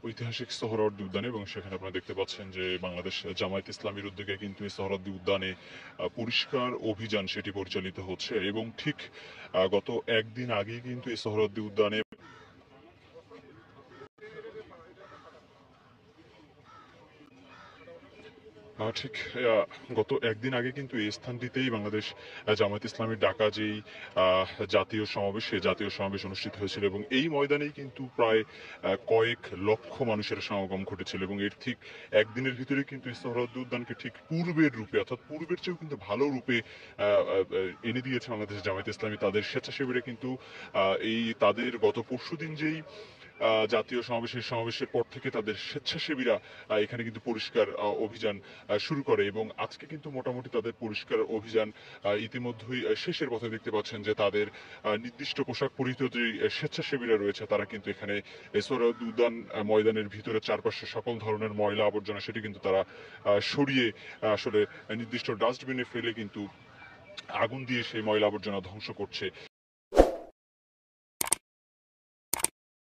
ঐতিহাসিক সোহরাওয়ার্দী উদ্যানে এবং সেখানে আপনারা দেখতে পাচ্ছেন যে বাংলাদেশ জামায়াত ইসলামীর উদ্যোগে কিন্তু এই সোহরাওয়ার্দী উদ্যানে পরিষ্কার অভিযান সেটি পরিচালিত হচ্ছে এবং ঠিক গত একদিন আগেই কিন্তু এই সোহরাওয়ার্দী উদ্যানে ঠিক গত একদিন আগে কিন্তু এই স্থানটিতেই বাংলাদেশ জামায়াত ইসলামীর ডাকা যেই জাতীয় সমাবেশ সেই জাতীয় সমাবেশ অনুষ্ঠিত হয়েছিল এবং এই ময়দানেই কিন্তু প্রায় কয়েক লক্ষ মানুষের সমাগম ঘটেছিল এবং এর ঠিক একদিনের ভিতরে কিন্তু এই সোহরাওয়ার্দী উদ্যানকে ঠিক পূর্বের রূপে অর্থাৎ পূর্বের চেয়েও কিন্তু ভালো রূপে এনে দিয়েছে বাংলাদেশ জামায়াত ইসলামী। তাদের স্বেচ্ছাসেবীরা কিন্তু এই তাদের গত পরশুদিন যেই জাতীয় সমাবেশের পর থেকে তাদের স্বেচ্ছাসেবীরা এখানে কিন্তু পরিষ্কার অভিযান শুরু করে এবং আজকে কিন্তু মোটামুটি তাদের পরিষ্কার অভিযান ইতিমধ্যেই শেষের পথে। দেখতে পাচ্ছেন যে তাদের নির্দিষ্ট পোশাক পরিহিত যে স্বেচ্ছাসেবীরা রয়েছে তারা কিন্তু এখানে সোহরাওয়ার্দী উদ্যান ময়দানের ভিতরে চারপাশে সকল ধরনের ময়লা আবর্জনা সেটি কিন্তু তারা সরিয়ে আসলে নির্দিষ্ট ডাস্টবিনে ফেলে কিন্তু আগুন দিয়ে সেই ময়লা আবর্জনা ধ্বংস করছে।